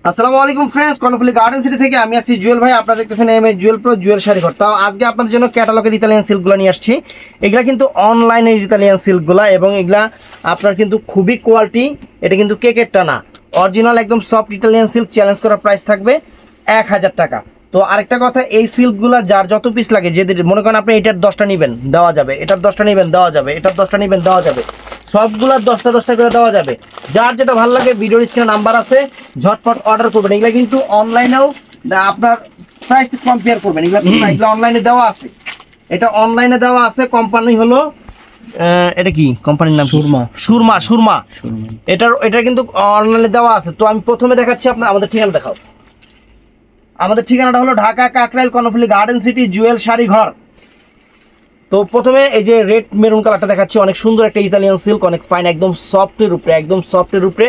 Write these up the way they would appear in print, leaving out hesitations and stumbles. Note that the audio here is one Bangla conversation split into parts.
আসসালামু আলাইকুম ফ্রেন্ডস, কর্ণফুলি গার্ডেন সিটি থেকে আমি আছি জুয়েল ভাই। আপনারা দেখতেছেন M A Jewel pro Jewel sari ঘর। তাও আজকে আপনাদের জন্য ক্যাটালগের ইতালিয়ান সিল্কগুলো নিয়ে আসছি। এগুলা কিন্তু অনলাইনের ইতালিয়ান সিল্কগুলো, এবং এগুলা আপনার কিন্তু খুবই কোয়ালিটি। এটা কিন্তু কেকেরটা না, অরিজিনাল একদম সফট ইতালিয়ান সিল্ক। চ্যালেঞ্জ করার প্রাইস থাকবে 1000 টাকা। তো আরেকটা কথা, এই সিল্কগুলা যার যত পিস লাগে, যে মনে করেন আপনি এটার 10টা নেবেন দেওয়া যাবে, এটার 10টা নেবেন দেওয়া যাবে, এটার 10টা নেবেন দেওয়া যাবে, সবগুলার 10টা করে দেওয়া যাবে। যার যেটা ভালো লাগে ভিডিওর স্ক্রিনে নাম্বার আছে, ঝটপট অর্ডার করবেন। এগুলা কিন্তু অনলাইনেও আপনার প্রাইস কম্পেয়ার করবেন। এগুলা অনলাইনে দেওয়া আছে, এটা অনলাইনে দেওয়া আছে। কোম্পানি হলো এটা কি কোম্পানির নাম? সুরমা। এটা কিন্তু অনলাইনে দেওয়া আছে। তো আমি প্রথমে দেখাচ্ছি আপনার, আমাদের ঠিকানা দেখাও। আমাদের ঠিকানাটা হলো ঢাকা কাকরাইল কর্ণফুলি গার্ডেন সিটি জুয়েল শাড়ি ঘর। তো প্রথমে এই যে রেড মেরুন কালারটা দেখাচ্ছি, অনেক সুন্দর একটা ইতালিয়ান সিল্ক, অনেক ফাইন, একদম সফটের উপরে, একদম সফটের উপরে।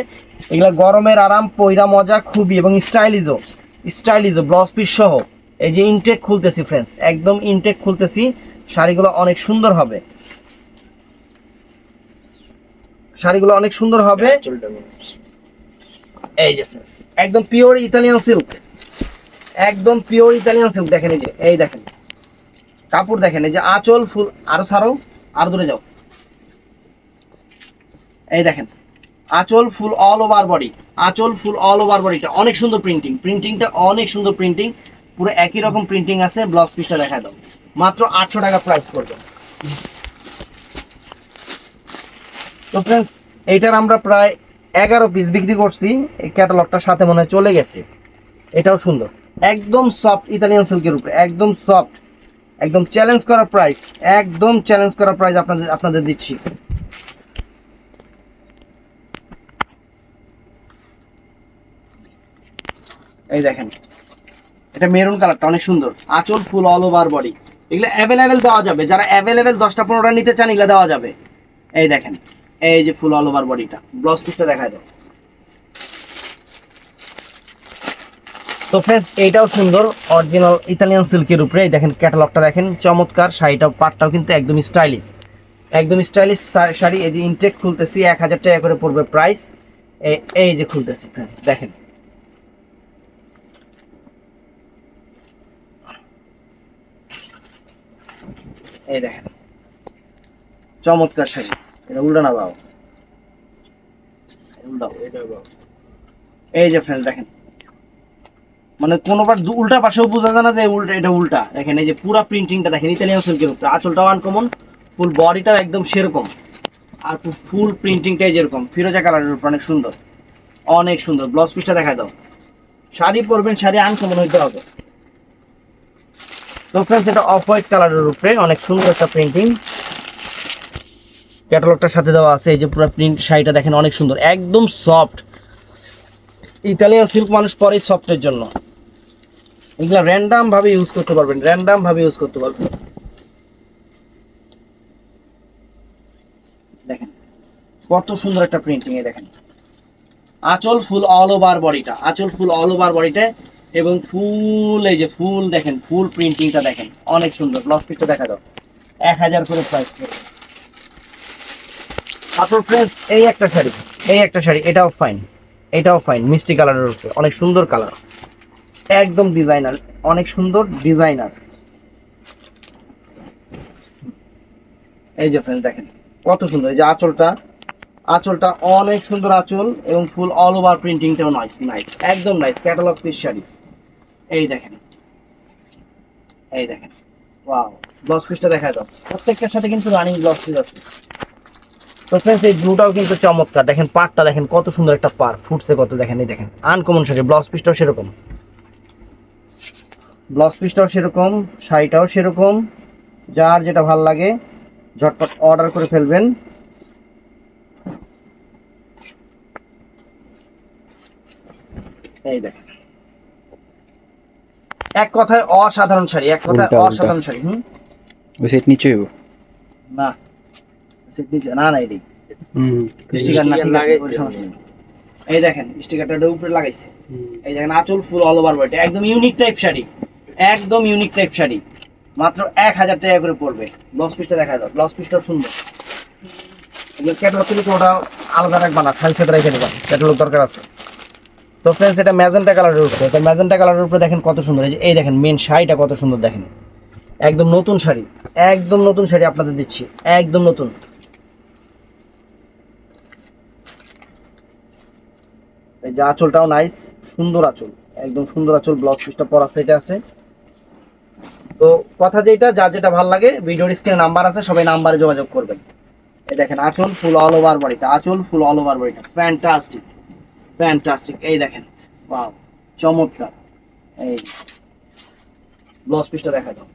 এগুলা গরমের আরাম, পয়রা মজা খুবই, এবং স্টাইলিজো ব্লাউজ পিস সহ। এই যে ইনটেক খুলতেছি ফ্রেন্ডস, একদম ইনটেক খুলতেছি। শাড়িগুলো অনেক সুন্দর হবে, শাড়িগুলো অনেক সুন্দর হবে। এই যে ফ্রেন্ডস, একদম পিওর ইতালিয়ান সিল্ক, একদম পিওর ইতালিয়ান সিল্ক। দেখেন এই যে, এই দেখেন কাপড়, দেখেন এই যে আঁচল ফুল। আরো ছাড়ো, আরো দূরে যাও। এই দেখেন আঁচল ফুল অল ওভার বডি, আঁচল ফুল অল ওভার বডিটা অনেক সুন্দর প্রিন্টিংটা অনেক সুন্দর প্রিন্টিং, পুরো একই রকম প্রিন্টিং আছে। ব্লাউজ পিসটা দেখা দাও, মাত্র 800 টাকা প্রাইস পড়বে। তো ফ্রেন্ডস, এইটার আমরা প্রায় 11 পিস বিক্রি করছি। এই ক্যাটালগটার সাথে মনে হয় চলে গেছে। এটাও সুন্দর, একদম সফট ইতালিয়ান সিল্কের উপরে, একদম সফট, একদম চ্যালেঞ্জ করা প্রাইস, একদম চ্যালেঞ্জ করা প্রাইস আপনাদের দিচ্ছি। এই দেখেন, এটা মেরুন কালারটা অনেক সুন্দর, আঁচল ফুল অল ওভার বডি। এগুলো অ্যাভেলেবেল দেওয়া যাবে, যারা অ্যাভেলেবেল 10টা 15টা নিতে চান এগুলো দেওয়া যাবে। এই দেখেন, এই যে ফুল অল ওভার বডিটা, ব্লাউজ পিসটা দেখায় দাও। তো ফ্রেন্ডস, এইটাও সুন্দর, অরিজিনাল ইতালিয়ান সিল্কের উপরে। এই দেখেন ক্যাটালগটা দেখেন, চমৎকার। শাড়িটা পাটটাও কিন্তু একদম স্টাইলিশ, একদম স্টাইলিশ শাড়ি। এই যে ইনটেক খুলতেছি, 1000 টাকা করে পড়বে প্রাইস। এই যে খুলতেছি ফ্রেন্ডস, দেখেন এই দেখেন চমৎকার শাড়ি। এটা উল্টা না বাবা, উল্টাও, এই যে ফ্রেন্ডস দেখেন, মানে কোনোবার উল্টা পাশেও বোঝা যায় না যে উল্টা, এটা উল্টা। দেখেন এই যে পুরো প্রিন্টিংটা দেখেন ইতালিয়ান সিল্কের উপরে, আঁচলটাও আনকমন, ফুল বডিটাও একদম সেরকম, আর ফুল প্রিন্টিংটাই যেরকম ফিরোজা কালারের উপর, অনেক সুন্দর, অনেক সুন্দর। ব্লাউজ পিসটা দেখা দাও। শাড়ি পরবেন, শাড়ি আনকমন হইতে হবে। তো ফ্রেন্ডস, এটা অফ হোয়াইট কালারের উপরে, অনেক সুন্দর একটা প্রিন্টিং, ক্যাটালগটার সাথে দেওয়া আছে। এই যে পুরো প্রিন্ট, শাড়িটা দেখেন অনেক সুন্দর, একদম সফট ইতালিয়ান সিল্ক। মানুষ পরে সফটের জন্য এগুলা র্যান্ডাম ভাবে ইউজ করতে পারবেন, র্যান্ডাম ভাবে ইউজ করতে পারবেন। দেখেন কত সুন্দর একটা প্রিন্টিং। এ দেখেন আঁচল ফুল অল ওভার বডিটা, আঁচল ফুল অল ওভার বডিটা, এবং ফুল, এই যে ফুল দেখেন, ফুল প্রিন্টিংটা দেখেন অনেক সুন্দর। ব্লাউজ পিসটা দেখা দাও, 1000 করে প্রাইস পড়বে। তারপর ফ্রেন্ডস, এই একটা শাড়ি, এটাও ফাইন, মিষ্টি কালারের উপরে, অনেক সুন্দর কালার, একদম ডিজাইনার, অনেক সুন্দর ডিজাইনার। এই যে ফ্রেন্ডস দেখেন কত সুন্দর, এই যে আঁচলটা অনেক সুন্দর আঁচল, এবং ফুল অল ওভার প্রিন্টিংটাও নাইস, একদম নাইস ক্যাটালগ পিস শাড়ি। এই দেখেন ওয়াও, ব্লাউজ পিসটা দেখা দাও। প্রত্যেকটার সাথে কিন্তু রানিং ব্লাউজ পিস আছে। তো ফ্রেন্ডস, এই ব্লুটাও কিন্তু চমৎকার। দেখেন পাড়টা দেখেন কত সুন্দর একটা পাড় ফুটছে কত, দেখেন এই দেখেন আনকমন শাড়ি। ব্লাউজ পিসটাও সেরকম, শাড়িটাও সেরকম। যার যেটা ভালো লাগে ঝটপট অর্ডার করে ফেলবেন। এই দেখেন, এক কথায় অসাধারণ শাড়ি, অসাধারণ শাড়ি। ওই সেট নিচে না, না এটি স্টিকার না, ঠিক আছে ওই সমস্যা নেই। এই দেখেন স্টিকারটা উপরে লাগাইছে। এই দেখেন আঁচল ফুল অল ওভার বডি, একদম ইউনিক টাইপ শাড়ি, একদম ইউনিক টাইপ শাড়ি, মাত্র 1000 টাকা করে পড়বে। ব্লাউজ পিসটা দেখা দাও, ব্লাউজ পিসটাও সুন্দর। এগুলো ক্যাটালগ থেকে ওটা আলাদা রাখবা না, খালি সাথে রেখে দেবা, ক্যাটালগ দরকার আছে। তো ফ্রেন্ডস এটা ম্যাজেন্টা কালারের উপরে, তো ম্যাজেন্টা কালারের উপরে দেখেন কত সুন্দর, এই দেখেন মেন শাড়িটা কত সুন্দর দেখেন, একদম নতুন শাড়ি, একদম নতুন শাড়ি আপনাদের দিচ্ছি, একদম নতুন। এই যে আঁচলটাও নাইস, সুন্দর আঁচল, একদম সুন্দর আঁচল, ব্লাউজ পিসটা পরা সেটা আছে। তো কথা যেটা, যার যেটা ভালো লাগে ভিডিওর স্ক্রিনে নাম্বার আছে, সবাই নাম্বারে যোগাযোগ করবেন। এই দেখেন আঁচল ফুল অল ওভার বডিটা, আঁচল ফুল অল ওভার বডিটা, ফ্যান্টাস্টিক ফ্যান্টাস্টিক। এই দেখেন ওয়াও চমৎকার। এই ব্লাউজ পিসটা দেখা দাও।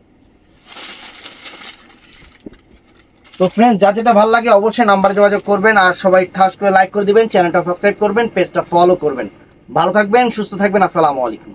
তো ফ্রেন্ডস যার যেটা ভালো লাগে অবশ্যই নাম্বারে যোগাযোগ করবেন, আর সবাই খাস করে লাইক করে দিবেন, চ্যানেলটা সাবস্ক্রাইব করবেন, পেজটা ফলো করবেন। ভালো থাকবেন, সুস্থ থাকবেন, আসসালামু আলাইকুম।